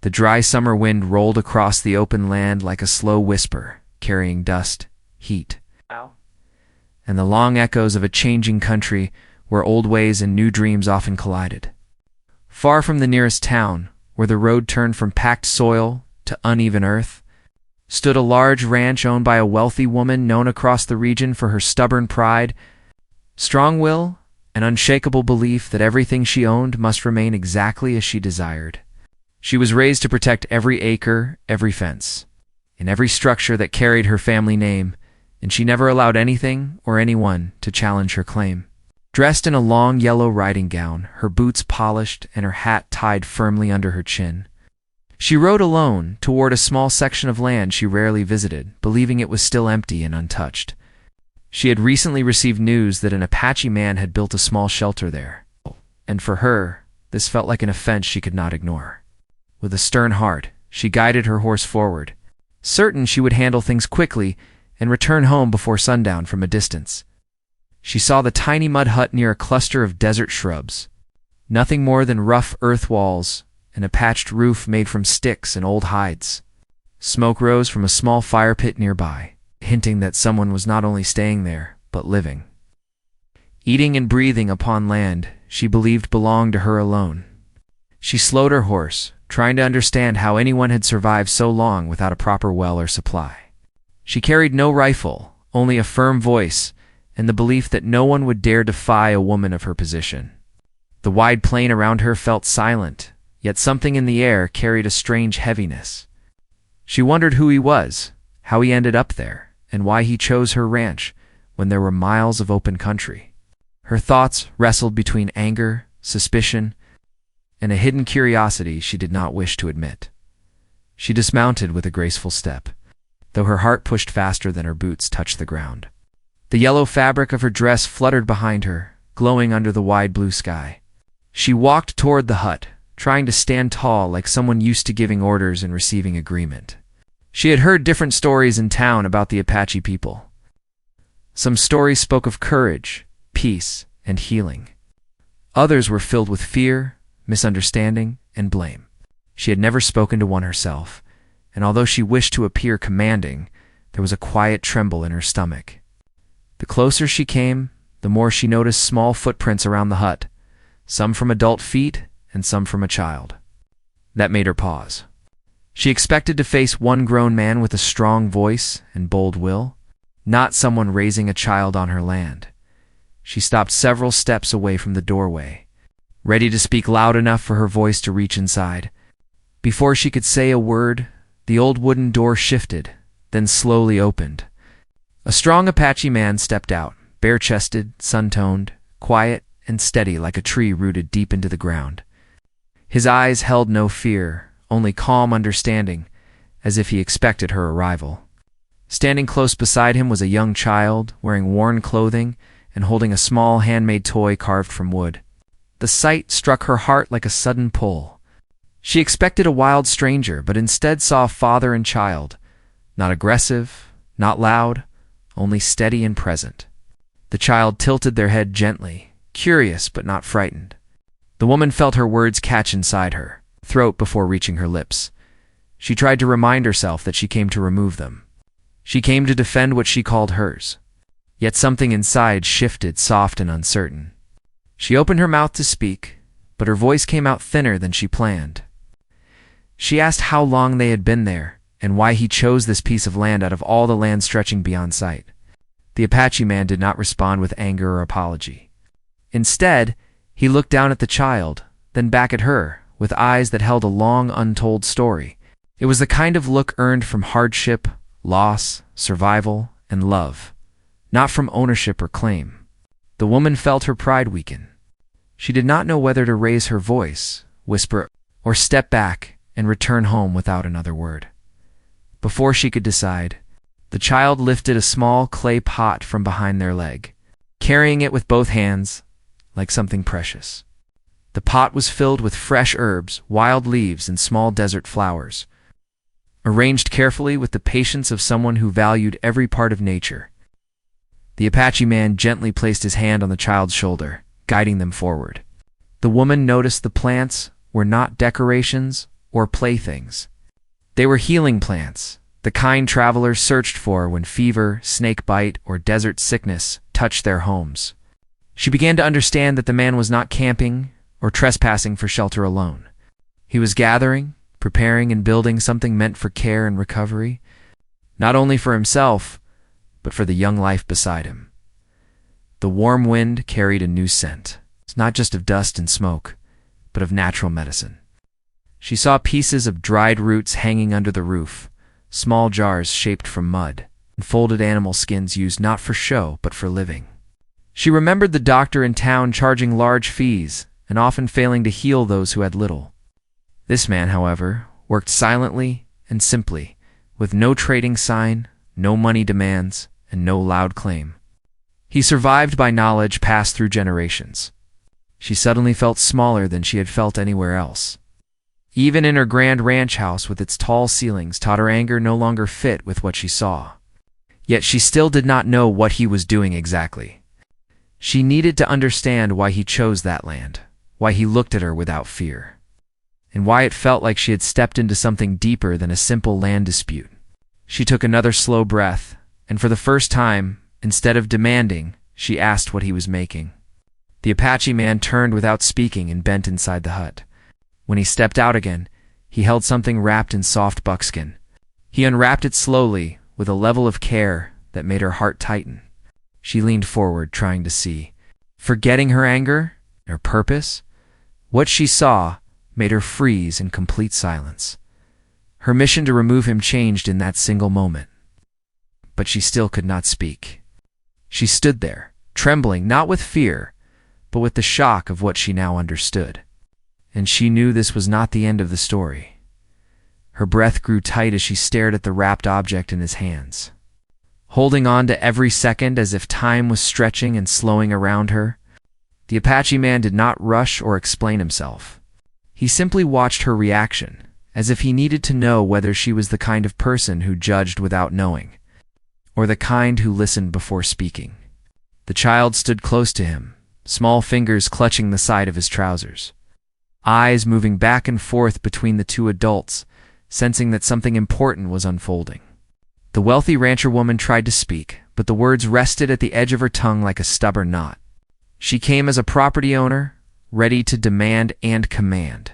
The dry summer wind rolled across the open land like a slow whisper, carrying dust, heat, and the long echoes of a changing country where old ways and new dreams often collided. Far from the nearest town, where the road turned from packed soil to uneven earth, stood a large ranch owned by a wealthy woman known across the region for her stubborn pride, strong will, and unshakable belief that everything she owned must remain exactly as she desired. She was raised to protect every acre, every fence, and every structure that carried her family name, and she never allowed anything or anyone to challenge her claim. Dressed in a long yellow riding gown, her boots polished and her hat tied firmly under her chin, she rode alone toward a small section of land she rarely visited, believing it was still empty and untouched. She had recently received news that an Apache man had built a small shelter there, and for her, this felt like an offense she could not ignore. With a stern heart, she guided her horse forward, certain she would handle things quickly and return home before sundown from a distance. She saw the tiny mud hut near a cluster of desert shrubs, nothing more than rough earth walls and a patched roof made from sticks and old hides. Smoke rose from a small fire pit nearby, hinting that someone was not only staying there, but living. Eating and breathing upon land she believed belonged to her alone. She slowed her horse, trying to understand how anyone had survived so long without a proper well or supply. She carried no rifle, only a firm voice, and the belief that no one would dare defy a woman of her position. The wide plain around her felt silent, yet something in the air carried a strange heaviness. She wondered who he was, how he ended up there, and why he chose her ranch when there were miles of open country. Her thoughts wrestled between anger, suspicion, and a hidden curiosity she did not wish to admit. She dismounted with a graceful step, though her heart pushed faster than her boots touched the ground. The yellow fabric of her dress fluttered behind her, glowing under the wide blue sky. She walked toward the hut, trying to stand tall like someone used to giving orders and receiving agreement. She had heard different stories in town about the Apache people. Some stories spoke of courage, peace, and healing. Others were filled with fear, misunderstanding, and blame. She had never spoken to one herself, and although she wished to appear commanding, there was a quiet tremble in her stomach. The closer she came, the more she noticed small footprints around the hut, some from adult feet and some from a child. That made her pause. She expected to face one grown man with a strong voice and bold will, not someone raising a child on her land. She stopped several steps away from the doorway, ready to speak loud enough for her voice to reach inside. Before she could say a word, the old wooden door shifted, then slowly opened. A strong Apache man stepped out, bare-chested, sun-toned, quiet, and steady like a tree rooted deep into the ground. His eyes held no fear, only calm understanding, as if he expected her arrival. Standing close beside him was a young child, wearing worn clothing and holding a small handmade toy carved from wood. The sight struck her heart like a sudden pull. She expected a wild stranger, but instead saw a father and child, not aggressive, not loud, only steady and present. The child tilted their head gently, curious but not frightened. The woman felt her words catch inside her throat before reaching her lips. She tried to remind herself that she came to remove them. She came to defend what she called hers. Yet something inside shifted, soft and uncertain. She opened her mouth to speak, but her voice came out thinner than she planned. She asked how long they had been there, and why he chose this piece of land out of all the land stretching beyond sight. The Apache man did not respond with anger or apology. Instead, he looked down at the child, then back at her, with eyes that held a long, untold story. It was the kind of look earned from hardship, loss, survival, and love, not from ownership or claim. The woman felt her pride weaken. She did not know whether to raise her voice, whisper, or step back and return home without another word. Before she could decide, the child lifted a small clay pot from behind their leg, carrying it with both hands like something precious. The pot was filled with fresh herbs, wild leaves, and small desert flowers, arranged carefully with the patience of someone who valued every part of nature. The Apache man gently placed his hand on the child's shoulder, guiding them forward. The woman noticed the plants were not decorations, or playthings. They were healing plants, the kind travelers searched for when fever, snake bite, or desert sickness touched their homes. She began to understand that the man was not camping or trespassing for shelter alone. He was gathering, preparing, and building something meant for care and recovery, not only for himself, but for the young life beside him. The warm wind carried a new scent, not just of dust and smoke, but of natural medicine. She saw pieces of dried roots hanging under the roof, small jars shaped from mud, and folded animal skins used not for show but for living. She remembered the doctor in town charging large fees and often failing to heal those who had little. This man, however, worked silently and simply, with no trading sign, no money demands, and no loud claim. He survived by knowledge passed through generations. She suddenly felt smaller than she had felt anywhere else. Even in her grand ranch house with its tall ceilings taught her anger no longer fit with what she saw. Yet she still did not know what he was doing exactly. She needed to understand why he chose that land, why he looked at her without fear, and why it felt like she had stepped into something deeper than a simple land dispute. She took another slow breath, and for the first time, instead of demanding, she asked what he was making. The Apache man turned without speaking and bent inside the hut. When he stepped out again, he held something wrapped in soft buckskin. He unwrapped it slowly, with a level of care that made her heart tighten. She leaned forward, trying to see. Forgetting her anger, her purpose, what she saw made her freeze in complete silence. Her mission to remove him changed in that single moment. But she still could not speak. She stood there, trembling not with fear, but with the shock of what she now understood. And she knew this was not the end of the story. Her breath grew tight as she stared at the wrapped object in his hands. Holding on to every second as if time was stretching and slowing around her, the Apache man did not rush or explain himself. He simply watched her reaction, as if he needed to know whether she was the kind of person who judged without knowing, or the kind who listened before speaking. The child stood close to him, small fingers clutching the side of his trousers, eyes moving back and forth between the two adults, sensing that something important was unfolding. The wealthy rancher woman tried to speak, but the words rested at the edge of her tongue like a stubborn knot. She came as a property owner, ready to demand and command.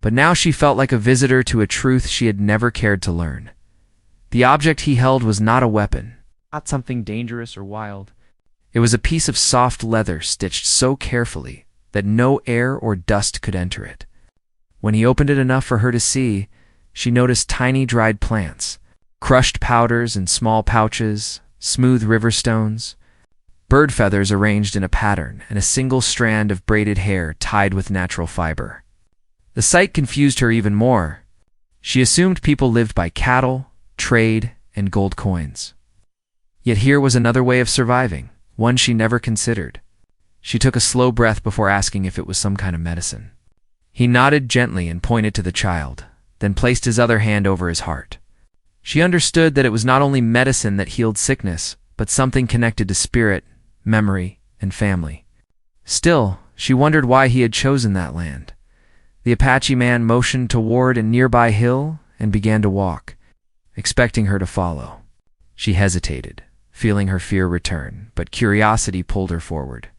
But now she felt like a visitor to a truth she had never cared to learn. The object he held was not a weapon, not something dangerous or wild. It was a piece of soft leather stitched so carefully that no air or dust could enter it. When he opened it enough for her to see, she noticed tiny dried plants, crushed powders in small pouches, smooth river stones, bird feathers arranged in a pattern, and a single strand of braided hair tied with natural fiber. The sight confused her even more. She assumed people lived by cattle, trade, and gold coins. Yet here was another way of surviving, one she never considered. She took a slow breath before asking if it was some kind of medicine. He nodded gently and pointed to the child, then placed his other hand over his heart. She understood that it was not only medicine that healed sickness, but something connected to spirit, memory, and family. Still, she wondered why he had chosen that land. The Apache man motioned toward a nearby hill and began to walk, expecting her to follow. She hesitated, feeling her fear return, but curiosity pulled her forward.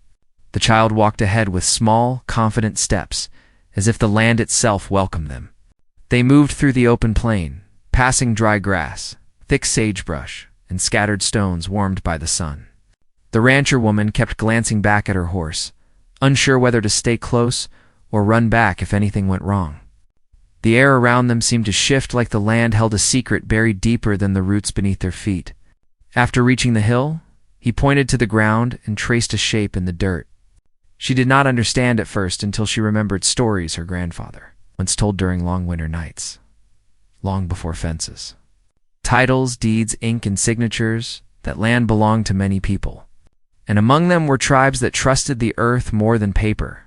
The child walked ahead with small, confident steps, as if the land itself welcomed them. They moved through the open plain, passing dry grass, thick sagebrush, and scattered stones warmed by the sun. The rancher woman kept glancing back at her horse, unsure whether to stay close or run back if anything went wrong. The air around them seemed to shift like the land held a secret buried deeper than the roots beneath their feet. After reaching the hill, he pointed to the ground and traced a shape in the dirt. She did not understand at first until she remembered stories her grandfather once told during long winter nights, long before fences. Titles, deeds, ink, and signatures, that land belonged to many people. And among them were tribes that trusted the earth more than paper.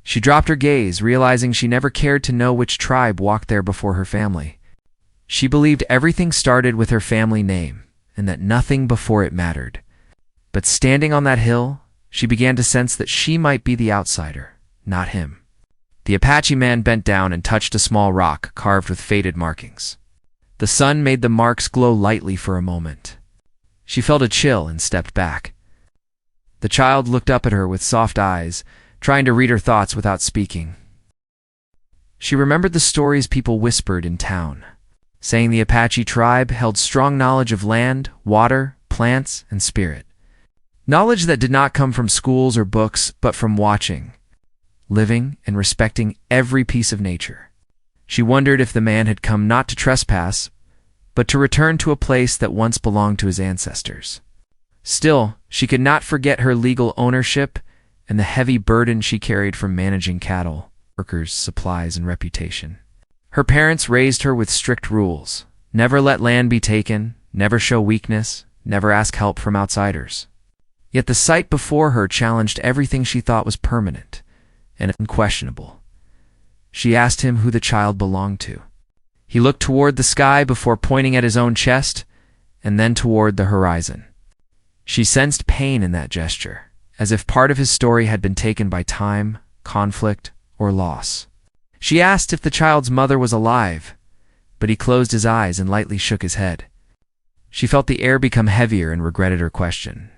She dropped her gaze, realizing she never cared to know which tribe walked there before her family. She believed everything started with her family name, and that nothing before it mattered. But standing on that hill, she began to sense that she might be the outsider, not him. The Apache man bent down and touched a small rock carved with faded markings. The sun made the marks glow lightly for a moment. She felt a chill and stepped back. The child looked up at her with soft eyes, trying to read her thoughts without speaking. She remembered the stories people whispered in town, saying the Apache tribe held strong knowledge of land, water, plants, and spirit. Knowledge that did not come from schools or books, but from watching, living, and respecting every piece of nature. She wondered if the man had come not to trespass, but to return to a place that once belonged to his ancestors. Still, she could not forget her legal ownership and the heavy burden she carried from managing cattle, workers, supplies, and reputation. Her parents raised her with strict rules. Never let land be taken, never show weakness, never ask help from outsiders. Yet the sight before her challenged everything she thought was permanent and unquestionable. She asked him who the child belonged to. He looked toward the sky before pointing at his own chest, and then toward the horizon. She sensed pain in that gesture, as if part of his story had been taken by time, conflict, or loss. She asked if the child's mother was alive, but he closed his eyes and lightly shook his head. She felt the air become heavier and regretted her question.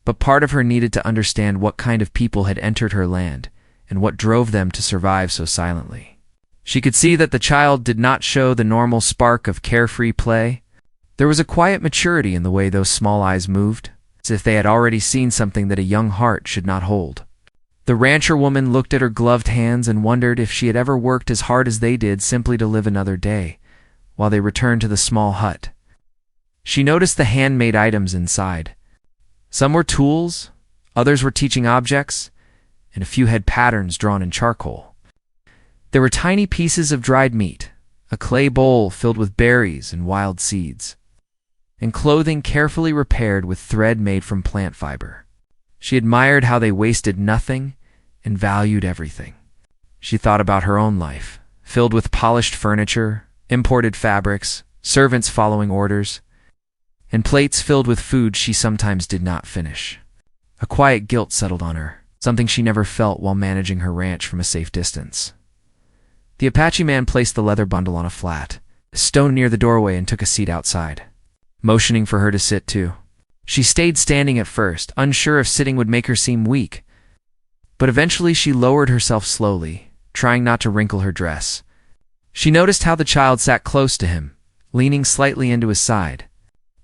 But part of her needed to understand what kind of people had entered her land and what drove them to survive so silently. She could see that the child did not show the normal spark of carefree play. There was a quiet maturity in the way those small eyes moved, as if they had already seen something that a young heart should not hold. The rancher woman looked at her gloved hands and wondered if she had ever worked as hard as they did simply to live another day, while they returned to the small hut. She noticed the handmade items inside. Some were tools, others were teaching objects, and a few had patterns drawn in charcoal. There were tiny pieces of dried meat, a clay bowl filled with berries and wild seeds, and clothing carefully repaired with thread made from plant fiber. She admired how they wasted nothing and valued everything. She thought about her own life, filled with polished furniture, imported fabrics, servants following orders, and plates filled with food she sometimes did not finish. A quiet guilt settled on her, something she never felt while managing her ranch from a safe distance. The Apache man placed the leather bundle on a flat stone near the doorway and took a seat outside, motioning for her to sit too. She stayed standing at first, unsure if sitting would make her seem weak, but eventually she lowered herself slowly, trying not to wrinkle her dress. She noticed how the child sat close to him, leaning slightly into his side.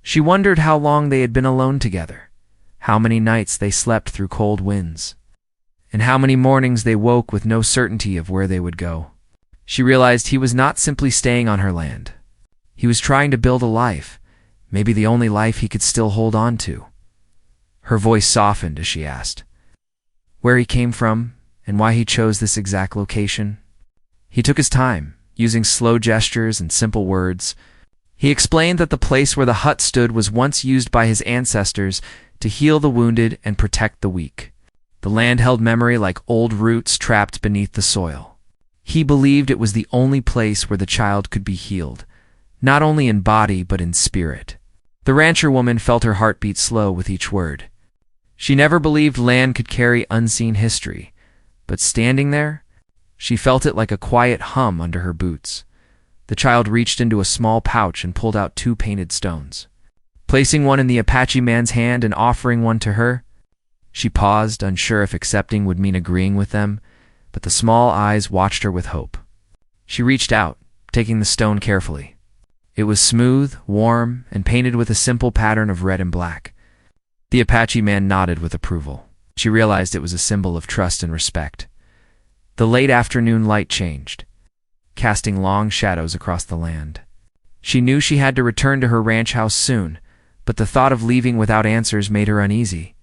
She wondered how long they had been alone together, how many nights they slept through cold winds, and how many mornings they woke with no certainty of where they would go. She realized he was not simply staying on her land. He was trying to build a life, maybe the only life he could still hold on to. Her voice softened as she asked where he came from and why he chose this exact location. He took his time, using slow gestures and simple words. He explained that the place where the hut stood was once used by his ancestors to heal the wounded and protect the weak. The land held memory like old roots trapped beneath the soil. He believed it was the only place where the child could be healed, not only in body but in spirit. The rancher woman felt her heart beat slow with each word. She never believed land could carry unseen history, but standing there, she felt it like a quiet hum under her boots. The child reached into a small pouch and pulled out 2 painted stones. Placing one in the Apache man's hand and offering one to her, she paused, unsure if accepting would mean agreeing with them, but the small eyes watched her with hope. She reached out, taking the stone carefully. It was smooth, warm, and painted with a simple pattern of red and black. The Apache man nodded with approval. She realized it was a symbol of trust and respect. The late afternoon light changed, casting long shadows across the land. She knew she had to return to her ranch house soon, but the thought of leaving without answers made her uneasy.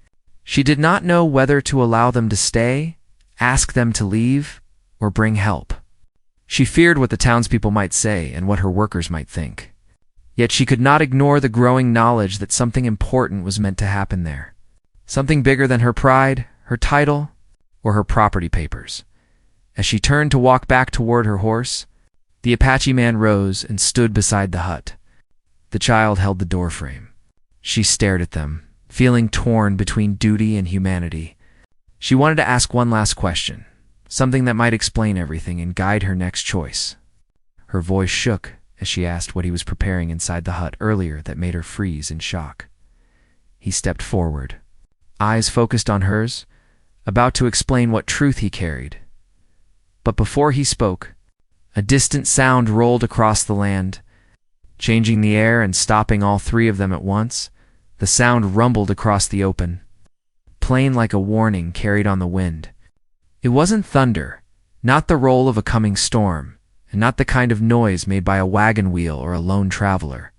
She did not know whether to allow them to stay, ask them to leave, or bring help. She feared what the townspeople might say and what her workers might think. Yet she could not ignore the growing knowledge that something important was meant to happen there. Something bigger than her pride, her title, or her property papers. As she turned to walk back toward her horse, the Apache man rose and stood beside the hut. The child held the doorframe. She stared at them, feeling torn between duty and humanity. She wanted to ask one last question, something that might explain everything and guide her next choice. Her voice shook as she asked what he was preparing inside the hut earlier that made her freeze in shock. He stepped forward, eyes focused on hers, about to explain what truth he carried. But before he spoke, a distant sound rolled across the land, changing the air and stopping all three of them at once. The sound rumbled across the open, plain like a warning carried on the wind. It wasn't thunder, not the roll of a coming storm, and not the kind of noise made by a wagon wheel or a lone traveler.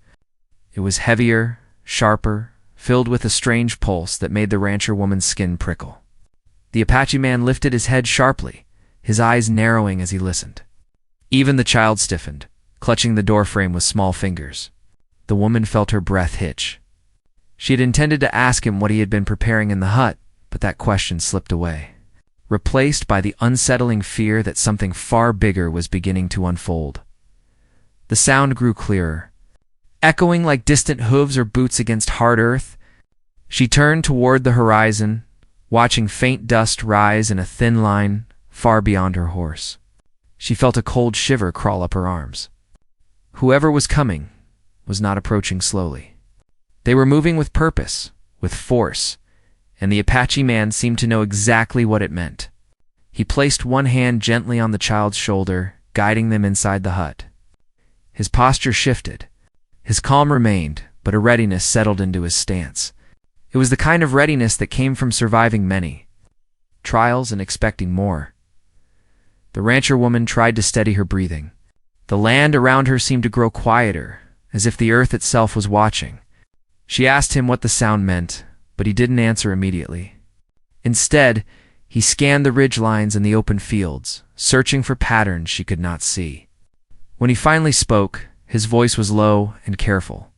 It was heavier, sharper, filled with a strange pulse that made the rancher woman's skin prickle. The Apache man lifted his head sharply, his eyes narrowing as he listened. Even the child stiffened, clutching the doorframe with small fingers. The woman felt her breath hitch. She had intended to ask him what he had been preparing in the hut, but that question slipped away, replaced by the unsettling fear that something far bigger was beginning to unfold. The sound grew clearer, echoing like distant hooves or boots against hard earth. She turned toward the horizon, watching faint dust rise in a thin line far beyond her horse. She felt a cold shiver crawl up her arms. Whoever was coming was not approaching slowly. They were moving with purpose, with force, and the Apache man seemed to know exactly what it meant. He placed one hand gently on the child's shoulder, guiding them inside the hut. His posture shifted. His calm remained, but a readiness settled into his stance. It was the kind of readiness that came from surviving many trials and expecting more. The rancher woman tried to steady her breathing. The land around her seemed to grow quieter, as if the earth itself was watching. She asked him what the sound meant, but he didn't answer immediately. Instead, he scanned the ridgelines and the open fields, searching for patterns she could not see. When he finally spoke, his voice was low and careful.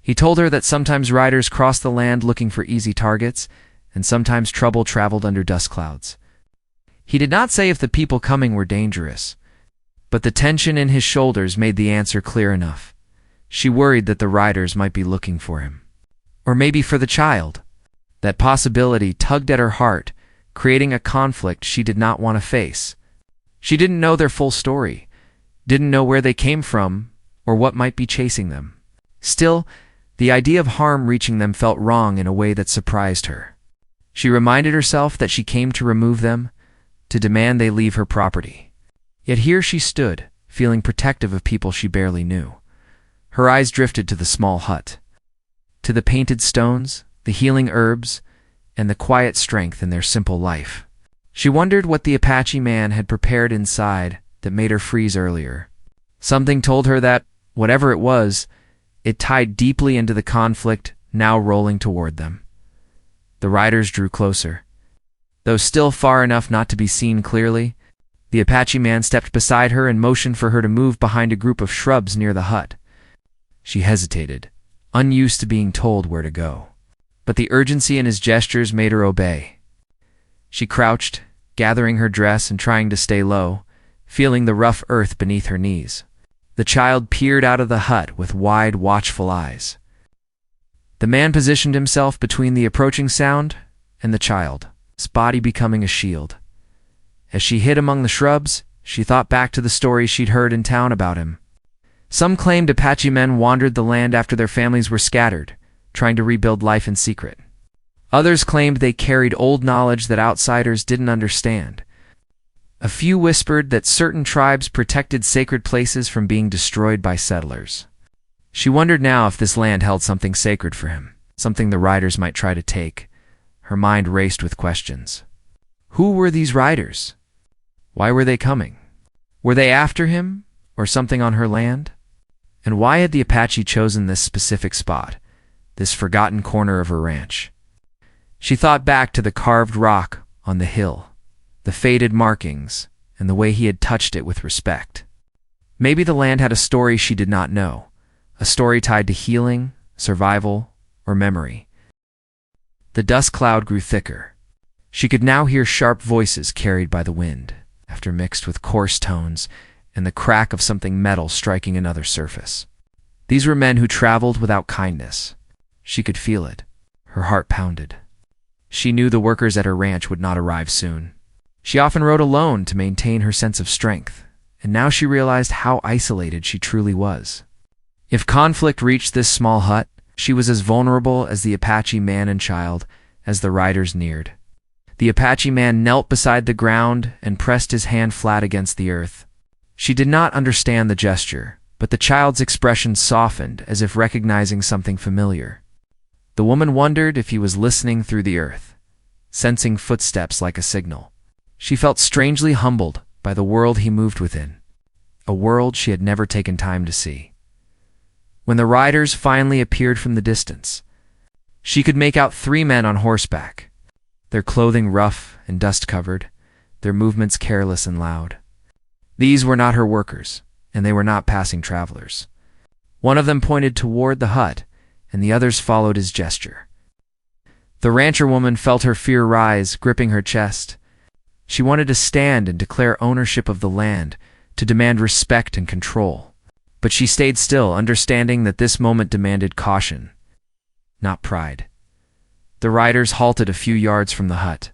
He told her that sometimes riders crossed the land looking for easy targets, and sometimes trouble traveled under dust clouds. He did not say if the people coming were dangerous, but the tension in his shoulders made the answer clear enough. She worried that the riders might be looking for him. Or maybe for the child. That possibility tugged at her heart, creating a conflict she did not want to face. She didn't know their full story, didn't know where they came from, or what might be chasing them. Still, the idea of harm reaching them felt wrong in a way that surprised her. She reminded herself that she came to remove them, to demand they leave her property. Yet here she stood, feeling protective of people she barely knew. Her eyes drifted to the small hut, to the painted stones, the healing herbs, and the quiet strength in their simple life. She wondered what the Apache man had prepared inside that made her freeze earlier. Something told her that, whatever it was, it tied deeply into the conflict now rolling toward them. The riders drew closer. Though still far enough not to be seen clearly, the Apache man stepped beside her and motioned for her to move behind a group of shrubs near the hut. She hesitated, unused to being told where to go. But the urgency in his gestures made her obey. She crouched, gathering her dress and trying to stay low, feeling the rough earth beneath her knees. The child peered out of the hut with wide, watchful eyes. The man positioned himself between the approaching sound and the child, his body becoming a shield. As she hid among the shrubs, she thought back to the stories she'd heard in town about him. Some claimed Apache men wandered the land after their families were scattered, trying to rebuild life in secret. Others claimed they carried old knowledge that outsiders didn't understand. A few whispered that certain tribes protected sacred places from being destroyed by settlers. She wondered now if this land held something sacred for him, something the riders might try to take. Her mind raced with questions. Who were these riders? Why were they coming? Were they after him, or something on her land? And why had the Apache chosen this specific spot, this forgotten corner of her ranch? She thought back to the carved rock on the hill, the faded markings, and the way he had touched it with respect. Maybe the land had a story she did not know, a story tied to healing, survival, or memory. The dust cloud grew thicker. She could now hear sharp voices carried by the wind, after mixed with coarse tones and the crack of something metal striking another surface. These were men who traveled without kindness. She could feel it. Her heart pounded. She knew the workers at her ranch would not arrive soon. She often rode alone to maintain her sense of strength, and now she realized how isolated she truly was. If conflict reached this small hut, she was as vulnerable as the Apache man and child as the riders neared. The Apache man knelt beside the ground and pressed his hand flat against the earth. She did not understand the gesture, but the child's expression softened as if recognizing something familiar. The woman wondered if he was listening through the earth, sensing footsteps like a signal. She felt strangely humbled by the world he moved within, a world she had never taken time to see. When the riders finally appeared from the distance, she could make out 3 men on horseback, their clothing rough and dust-covered, their movements careless and loud. These were not her workers, and they were not passing travelers. One of them pointed toward the hut, and the others followed his gesture. The rancher woman felt her fear rise, gripping her chest. She wanted to stand and declare ownership of the land, to demand respect and control. But she stayed still, understanding that this moment demanded caution, not pride. The riders halted a few yards from the hut.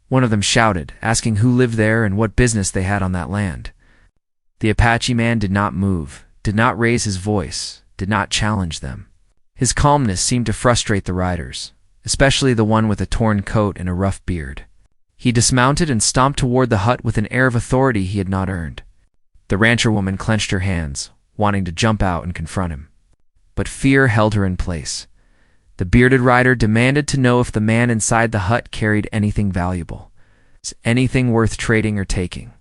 One of them shouted, asking who lived there and what business they had on that land. The Apache man did not move, did not raise his voice, did not challenge them. His calmness seemed to frustrate the riders, especially the one with a torn coat and a rough beard. He dismounted and stomped toward the hut with an air of authority he had not earned. The rancher woman clenched her hands, wanting to jump out and confront him. But fear held her in place. The bearded rider demanded to know if the man inside the hut carried anything valuable, anything worth trading or taking.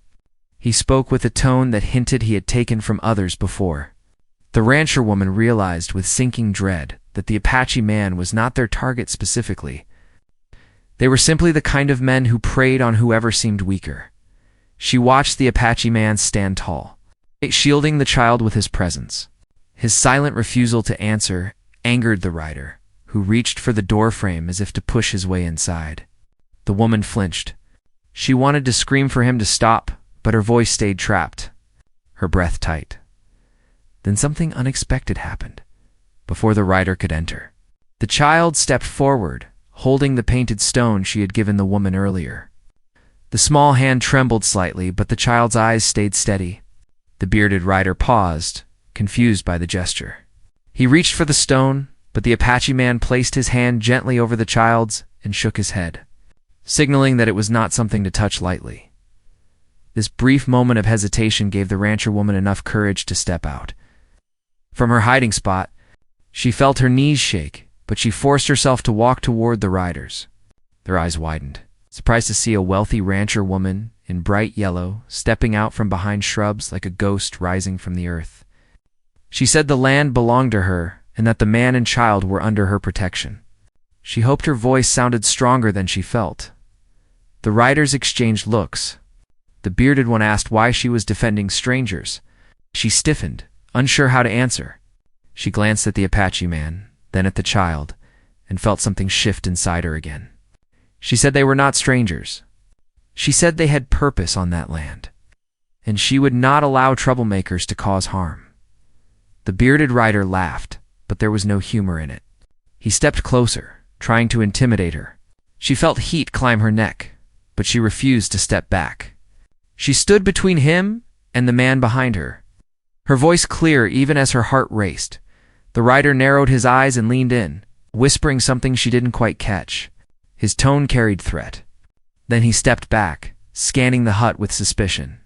He spoke with a tone that hinted he had taken from others before. The rancher woman realized with sinking dread that the Apache man was not their target specifically. They were simply the kind of men who preyed on whoever seemed weaker. She watched the Apache man stand tall, shielding the child with his presence. His silent refusal to answer angered the rider, who reached for the doorframe as if to push his way inside. The woman flinched. She wanted to scream for him to stop, but her voice stayed trapped, her breath tight. Then something unexpected happened. Before the rider could enter, the child stepped forward, holding the painted stone she had given the woman earlier. The small hand trembled slightly, but the child's eyes stayed steady. The bearded rider paused, confused by the gesture. He reached for the stone, but the Apache man placed his hand gently over the child's and shook his head, signaling that it was not something to touch lightly. This brief moment of hesitation gave the rancher woman enough courage to step out. From her hiding spot, she felt her knees shake, but she forced herself to walk toward the riders. Their eyes widened, surprised to see a wealthy rancher woman in bright yellow stepping out from behind shrubs like a ghost rising from the earth. She said the land belonged to her and that the man and child were under her protection. She hoped her voice sounded stronger than she felt. The riders exchanged looks. The bearded one asked why she was defending strangers. She stiffened, unsure how to answer. She glanced at the Apache man, then at the child, and felt something shift inside her again. She said they were not strangers. She said they had purpose on that land, and she would not allow troublemakers to cause harm. The bearded rider laughed, but there was no humor in it. He stepped closer, trying to intimidate her. She felt heat climb her neck, but she refused to step back. She stood between him and the man behind her, her voice clear even as her heart raced. The rider narrowed his eyes and leaned in, whispering something she didn't quite catch. His tone carried threat. Then he stepped back, scanning the hut with suspicion.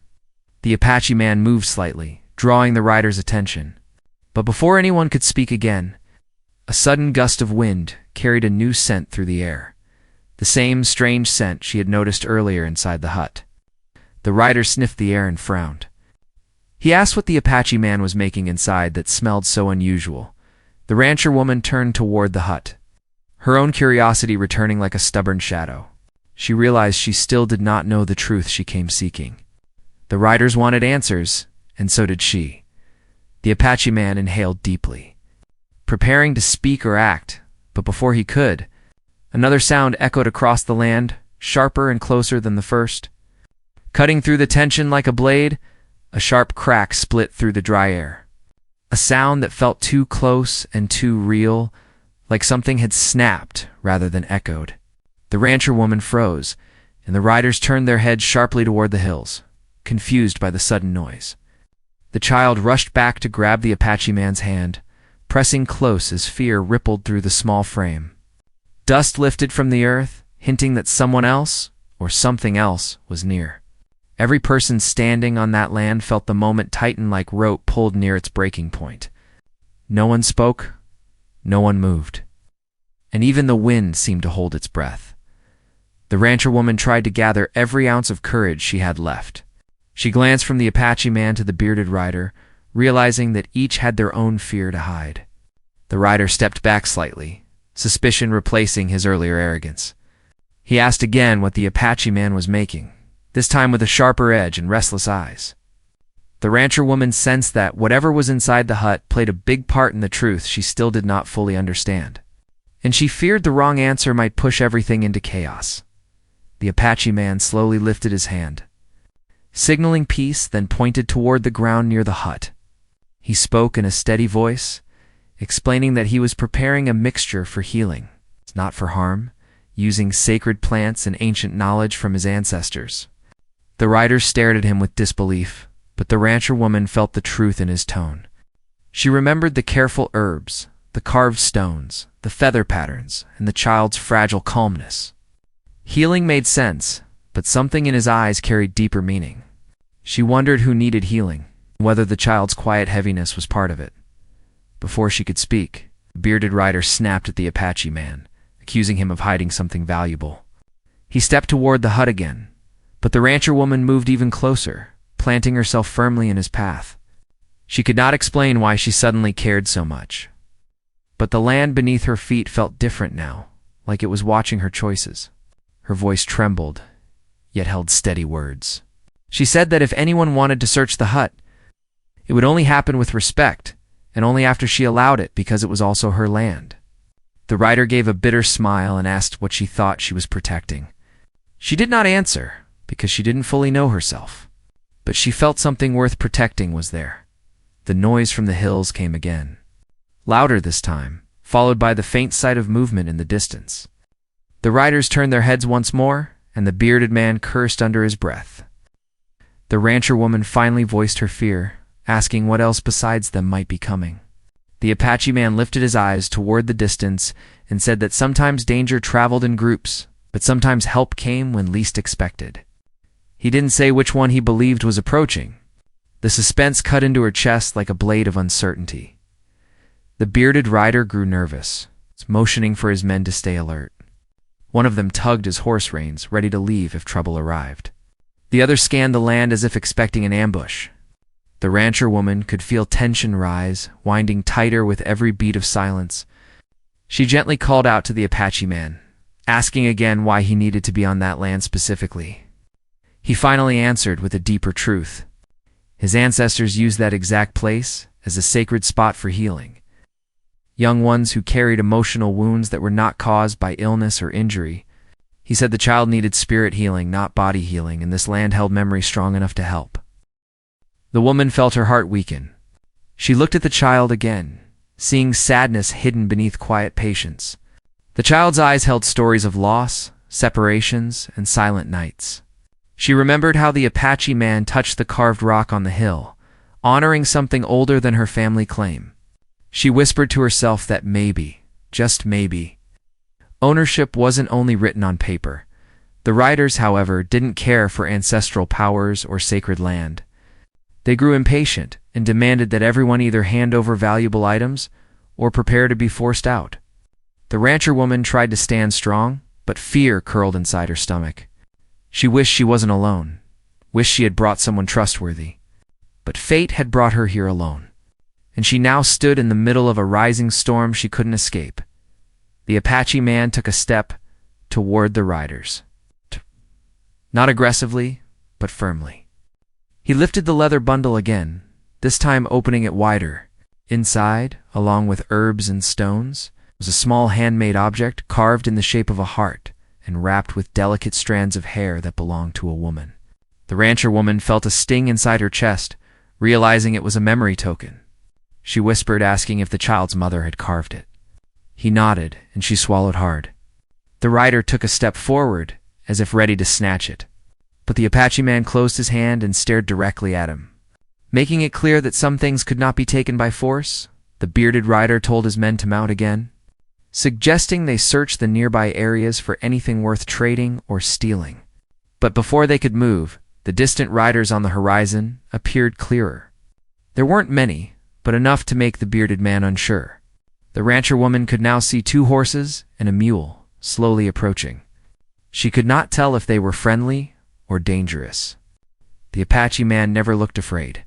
The Apache man moved slightly, drawing the rider's attention. But before anyone could speak again, a sudden gust of wind carried a new scent through the air, the same strange scent she had noticed earlier inside the hut. The rider sniffed the air and frowned. He asked what the Apache man was making inside that smelled so unusual. The rancher woman turned toward the hut, her own curiosity returning like a stubborn shadow. She realized she still did not know the truth she came seeking. The riders wanted answers, and so did she. The Apache man inhaled deeply, preparing to speak or act, but before he could, another sound echoed across the land, sharper and closer than the first. Cutting through the tension like a blade, a sharp crack split through the dry air. A sound that felt too close and too real, like something had snapped rather than echoed. The rancher woman froze, and the riders turned their heads sharply toward the hills, confused by the sudden noise. The child rushed back to grab the Apache man's hand, pressing close as fear rippled through the small frame. Dust lifted from the earth, hinting that someone else, or something else, was near. Every person standing on that land felt the moment tighten like rope pulled near its breaking point. No one spoke, no one moved, and even the wind seemed to hold its breath. The rancher woman tried to gather every ounce of courage she had left. She glanced from the Apache man to the bearded rider, realizing that each had their own fear to hide. The rider stepped back slightly, suspicion replacing his earlier arrogance. He asked again what the Apache man was making, this time with a sharper edge and restless eyes. The rancher woman sensed that whatever was inside the hut played a big part in the truth she still did not fully understand, and she feared the wrong answer might push everything into chaos. The Apache man slowly lifted his hand, signaling peace, then pointed toward the ground near the hut. He spoke in a steady voice, explaining that he was preparing a mixture for healing, not for harm, using sacred plants and ancient knowledge from his ancestors. The riders stared at him with disbelief, but the rancher woman felt the truth in his tone. She remembered the careful herbs, the carved stones, the feather patterns, and the child's fragile calmness. Healing made sense, but something in his eyes carried deeper meaning. She wondered who needed healing, whether the child's quiet heaviness was part of it. Before she could speak, the bearded rider snapped at the Apache man, accusing him of hiding something valuable. He stepped toward the hut again, but the rancher woman moved even closer, planting herself firmly in his path. She could not explain why she suddenly cared so much, but the land beneath her feet felt different now, like it was watching her choices. Her voice trembled, yet held steady words. She said that if anyone wanted to search the hut, it would only happen with respect, and only after she allowed it because it was also her land. The rider gave a bitter smile and asked what she thought she was protecting. She did not answer, because she didn't fully know herself, but she felt something worth protecting was there. The noise from the hills came again, louder this time, followed by the faint sight of movement in the distance. The riders turned their heads once more, and the bearded man cursed under his breath. The rancher woman finally voiced her fear, asking what else besides them might be coming. The Apache man lifted his eyes toward the distance and said that sometimes danger traveled in groups, but sometimes help came when least expected. He didn't say which one he believed was approaching. The suspense cut into her chest like a blade of uncertainty. The bearded rider grew nervous, motioning for his men to stay alert. One of them tugged his horse reins, ready to leave if trouble arrived. The other scanned the land as if expecting an ambush. The rancher woman could feel tension rise, winding tighter with every beat of silence. She gently called out to the Apache man, asking again why he needed to be on that land specifically. He finally answered with a deeper truth. His ancestors used that exact place as a sacred spot for healing. Young ones who carried emotional wounds that were not caused by illness or injury. He said the child needed spirit healing, not body healing, and this land held memory strong enough to help. The woman felt her heart weaken. She looked at the child again, seeing sadness hidden beneath quiet patience. The child's eyes held stories of loss, separations, and silent nights. She remembered how the Apache man touched the carved rock on the hill, honoring something older than her family claim. She whispered to herself that maybe, just maybe, ownership wasn't only written on paper. The riders, however, didn't care for ancestral powers or sacred land. They grew impatient and demanded that everyone either hand over valuable items or prepare to be forced out. The rancher woman tried to stand strong, but fear curled inside her stomach. She wished she wasn't alone, wished she had brought someone trustworthy. But fate had brought her here alone, and she now stood in the middle of a rising storm she couldn't escape. The Apache man took a step toward the riders. Not aggressively, but firmly. He lifted the leather bundle again, this time opening it wider. Inside, along with herbs and stones, was a small handmade object carved in the shape of a heart and wrapped with delicate strands of hair that belonged to a woman. The rancher woman felt a sting inside her chest, realizing it was a memory token. She whispered, asking if the child's mother had carved it. He nodded, and she swallowed hard. The rider took a step forward as if ready to snatch it. But the Apache man closed his hand and stared directly at him. Making it clear that some things could not be taken by force, the bearded rider told his men to mount again, suggesting they search the nearby areas for anything worth trading or stealing. But before they could move, the distant riders on the horizon appeared clearer. There weren't many, but enough to make the bearded man unsure. The rancher woman could now see 2 horses and a mule slowly approaching. She could not tell if they were friendly or dangerous. The Apache man never looked afraid,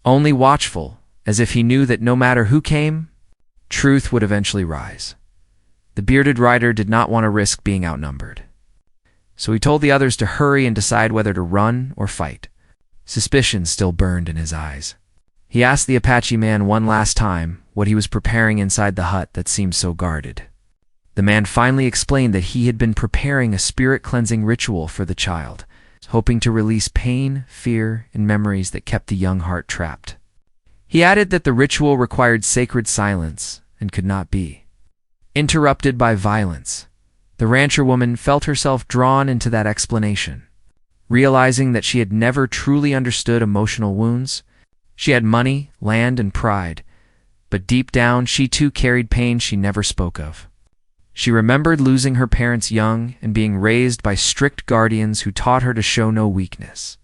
only watchful, as if he knew that no matter who came, truth would eventually rise. The bearded rider did not want to risk being outnumbered, so he told the others to hurry and decide whether to run or fight. Suspicion still burned in his eyes. He asked the Apache man one last time what he was preparing inside the hut that seemed so guarded. The man finally explained that he had been preparing a spirit-cleansing ritual for the child, hoping to release pain, fear, and memories that kept the young heart trapped. He added that the ritual required sacred silence and could not be interrupted by violence. The rancher woman felt herself drawn into that explanation. Realizing that she had never truly understood emotional wounds, she had money, land, and pride, but deep down she too carried pain she never spoke of. She remembered losing her parents young and being raised by strict guardians who taught her to show no weakness.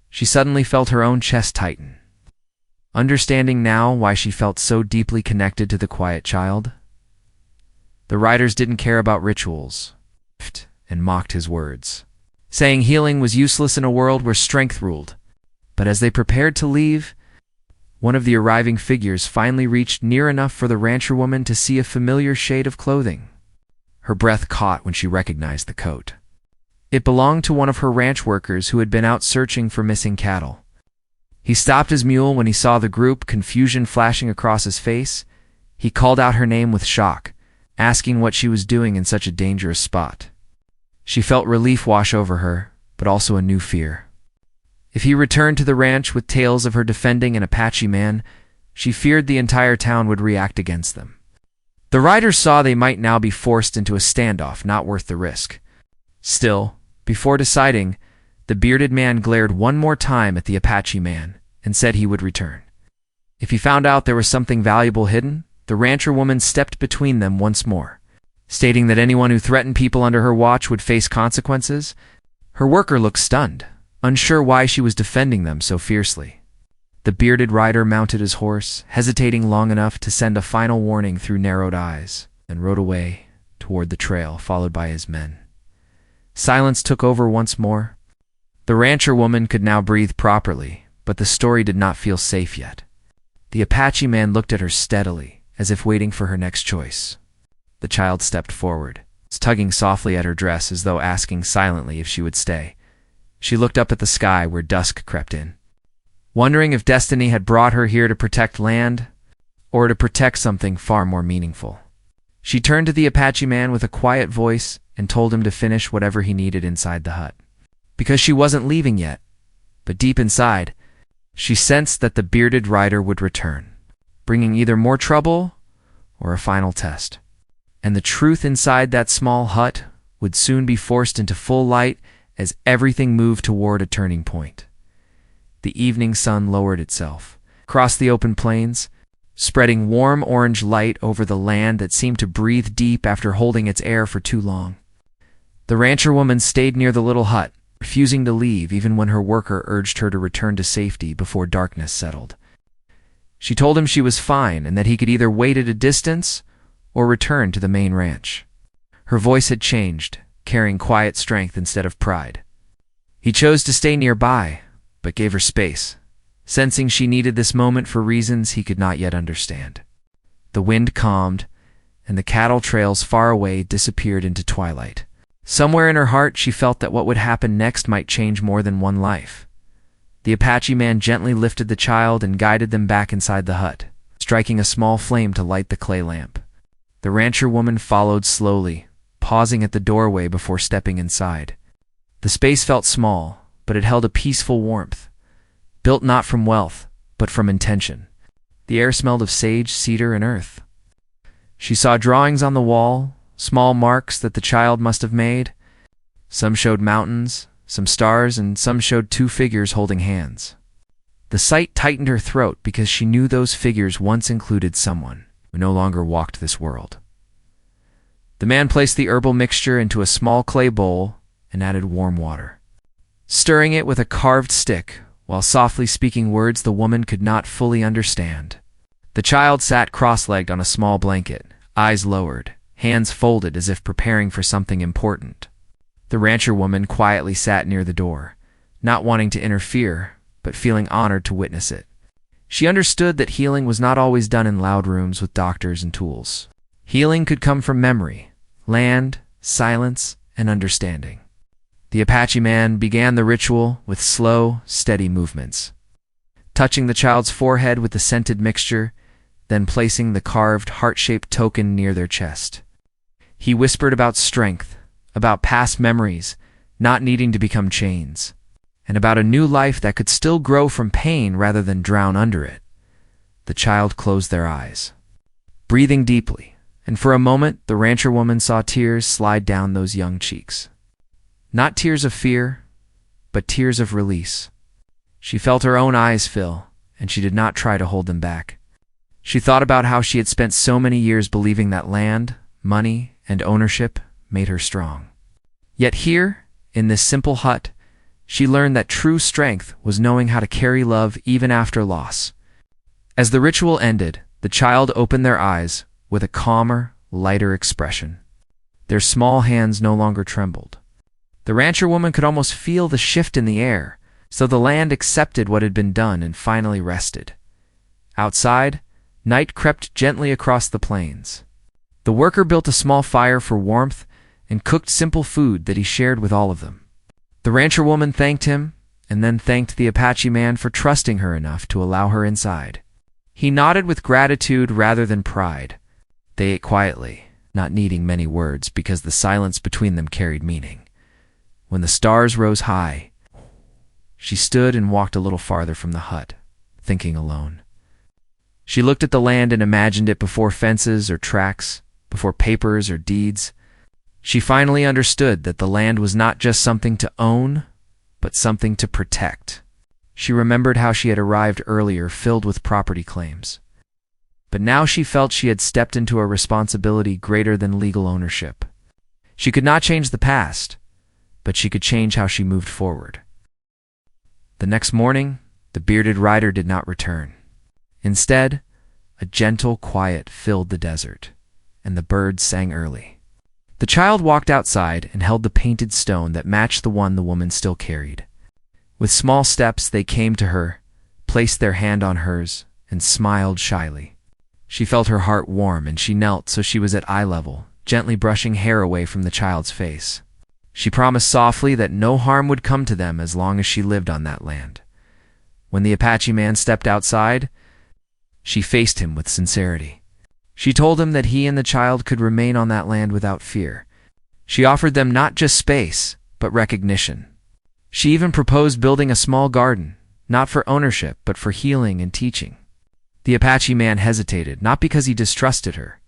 She suddenly felt her own chest tighten, understanding now why she felt so deeply connected to the quiet child. The riders didn't care about rituals and mocked his words, saying healing was useless in a world where strength ruled. But as they prepared to leave, one of the arriving figures finally reached near enough for the rancher woman to see a familiar shade of clothing. Her breath caught when she recognized the coat. It belonged to one of her ranch workers who had been out searching for missing cattle. He stopped his mule when he saw the group, confusion flashing across his face. He called out her name with shock, asking what she was doing in such a dangerous spot. She felt relief wash over her, but also a new fear. If he returned to the ranch with tales of her defending an Apache man, she feared the entire town would react against them. The riders saw they might now be forced into a standoff not worth the risk. Still, before deciding, the bearded man glared one more time at the Apache man and said he would return. If he found out there was something valuable hidden, the rancher woman stepped between them once more, stating that anyone who threatened people under her watch would face consequences. Her worker looked stunned, unsure why she was defending them so fiercely. The bearded rider mounted his horse, hesitating long enough to send a final warning through narrowed eyes, and rode away toward the trail, followed by his men. Silence took over once more. The rancher woman could now breathe properly, but the story did not feel safe yet. The Apache man looked at her steadily, as if waiting for her next choice. The child stepped forward, tugging softly at her dress as though asking silently if she would stay. She looked up at the sky where dusk crept in, wondering if destiny had brought her here to protect land or to protect something far more meaningful. She turned to the Apache man with a quiet voice and told him to finish whatever he needed inside the hut, because she wasn't leaving yet. But deep inside, she sensed that the bearded rider would return, bringing either more trouble or a final test. And the truth inside that small hut would soon be forced into full light as everything moved toward a turning point. The evening sun lowered itself across the open plains, spreading warm orange light over the land that seemed to breathe deep after holding its air for too long. The rancher woman stayed near the little hut, refusing to leave even when her worker urged her to return to safety before darkness settled. She told him she was fine and that he could either wait at a distance or return to the main ranch. Her voice had changed, carrying quiet strength instead of pride. He chose to stay nearby, but gave her space, sensing she needed this moment for reasons he could not yet understand. The wind calmed, and the cattle trails far away disappeared into twilight. Somewhere in her heart she felt that what would happen next might change more than one life. The Apache man gently lifted the child and guided them back inside the hut, striking a small flame to light the clay lamp. The rancher woman followed slowly, pausing at the doorway before stepping inside. The space felt small, but it held a peaceful warmth, built not from wealth, but from intention. The air smelled of sage, cedar, and earth. She saw drawings on the wall, small marks that the child must have made, Some showed mountains, some stars, and some showed two figures holding hands. The sight tightened her throat because she knew those figures once included someone who no longer walked this world. The man placed the herbal mixture into a small clay bowl and added warm water, stirring it with a carved stick while softly speaking words the woman could not fully understand. The child sat cross-legged on a small blanket, eyes lowered, hands folded as if preparing for something important. The rancher woman quietly sat near the door, not wanting to interfere, but feeling honored to witness it. She understood that healing was not always done in loud rooms with doctors and tools. Healing could come from memory, land, silence, and understanding. The Apache man began the ritual with slow, steady movements, touching the child's forehead with the scented mixture, then placing the carved heart-shaped token near their chest. He whispered about strength, about past memories, not needing to become chains, and about a new life that could still grow from pain rather than drown under it. The child closed their eyes, breathing deeply, and for a moment the rancher woman saw tears slide down those young cheeks. Not tears of fear, but tears of release. She felt her own eyes fill, and she did not try to hold them back. She thought about how she had spent so many years believing that land, money, and ownership made her strong. Yet here, in this simple hut, she learned that true strength was knowing how to carry love even after loss. As the ritual ended, the child opened their eyes with a calmer, lighter expression. Their small hands no longer trembled. The rancher woman could almost feel the shift in the air, so the land accepted what had been done and finally rested. Outside, night crept gently across the plains. The worker built a small fire for warmth and cooked simple food that he shared with all of them. The rancher woman thanked him, and then thanked the Apache man for trusting her enough to allow her inside. He nodded with gratitude rather than pride. They ate quietly, not needing many words because the silence between them carried meaning. When the stars rose high, she stood and walked a little farther from the hut, thinking alone. She looked at the land and imagined it before fences or tracks, before papers or deeds. She finally understood that the land was not just something to own, but something to protect. She remembered how she had arrived earlier filled with property claims. But now she felt she had stepped into a responsibility greater than legal ownership. She could not change the past, but she could change how she moved forward. The next morning, the bearded rider did not return. Instead, a gentle quiet filled the desert, and the birds sang early. The child walked outside and held the painted stone that matched the one the woman still carried. With small steps, they came to her, placed their hand on hers, and smiled shyly. She felt her heart warm, and she knelt so she was at eye level, gently brushing hair away from the child's face. She promised softly that no harm would come to them as long as she lived on that land. When the Apache man stepped outside, she faced him with sincerity. She told him that he and the child could remain on that land without fear. She offered them not just space, but recognition. She even proposed building a small garden, not for ownership, but for healing and teaching. The Apache man hesitated, not because he distrusted her,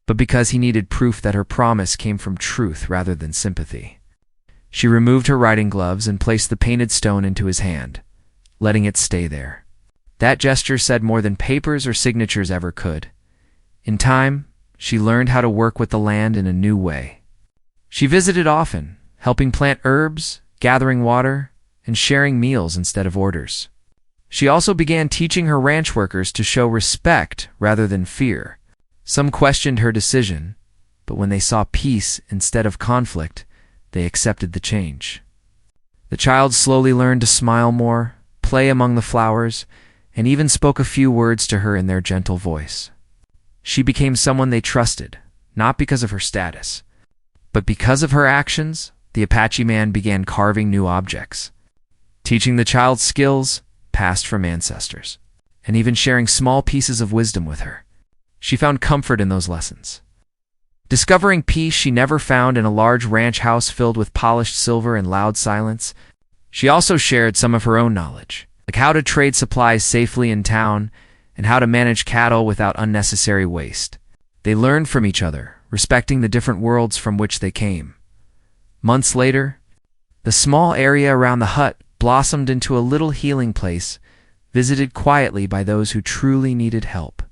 but because he needed proof that her promise came from truth rather than sympathy. She removed her riding gloves and placed the painted stone into his hand, letting it stay there. That gesture said more than papers or signatures ever could. In time, she learned how to work with the land in a new way. She visited often, helping plant herbs, gathering water, and sharing meals instead of orders. She also began teaching her ranch workers to show respect rather than fear. Some questioned her decision, but when they saw peace instead of conflict, they accepted the change. The child slowly learned to smile more, play among the flowers, and even spoke a few words to her in their gentle voice. She became someone they trusted, not because of her status, but because of her actions. The Apache man began carving new objects, teaching the child skills passed from ancestors, and even sharing small pieces of wisdom with her. She found comfort in those lessons, discovering peace she never found in a large ranch house filled with polished silver and loud silence. She also shared some of her own knowledge, like how to trade supplies safely in town and how to manage cattle without unnecessary waste. They learned from each other, respecting the different worlds from which they came. Months later, The small area around the hut blossomed into a little healing place, visited quietly by those who truly needed help.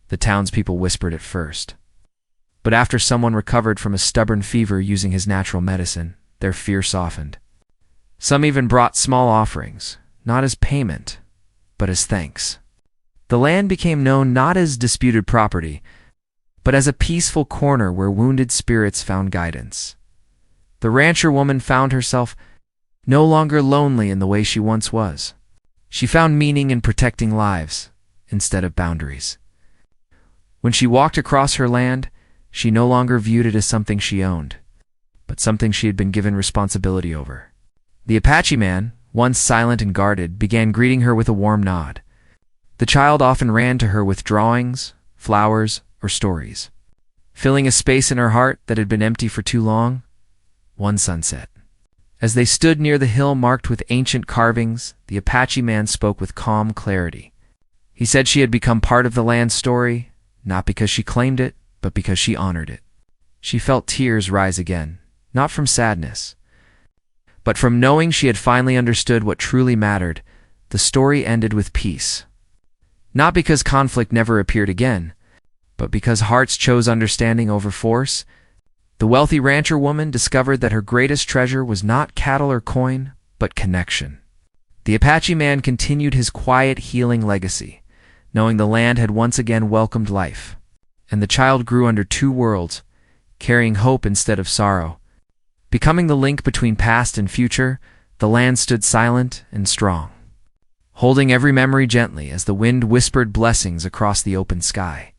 The townspeople whispered at first, but after someone recovered from a stubborn fever using his natural medicine, their fear softened. Some even brought small offerings, not as payment, but as thanks. The land became known not as disputed property, but as a peaceful corner where wounded spirits found guidance. The rancher woman found herself no longer lonely in the way she once was. She found meaning in protecting lives instead of boundaries. When she walked across her land, she no longer viewed it as something she owned, but something she had been given responsibility over. The Apache man, once silent and guarded, began greeting her with a warm nod. The child often ran to her with drawings, flowers, or stories, filling a space in her heart that had been empty for too long. One sunset, as they stood near the hill marked with ancient carvings, the Apache man spoke with calm clarity. He said she had become part of the land's story, not because she claimed it, but because she honored it. She felt tears rise again, not from sadness, but from knowing she had finally understood what truly mattered. The story ended with peace. Not because conflict never appeared again, but because hearts chose understanding over force. The wealthy rancher woman discovered that her greatest treasure was not cattle or coin, but connection. The Apache man continued his quiet, healing legacy, knowing the land had once again welcomed life. And the child grew under two worlds, carrying hope instead of sorrow. Becoming the link between past and future, the land stood silent and strong, holding every memory gently as the wind whispered blessings across the open sky.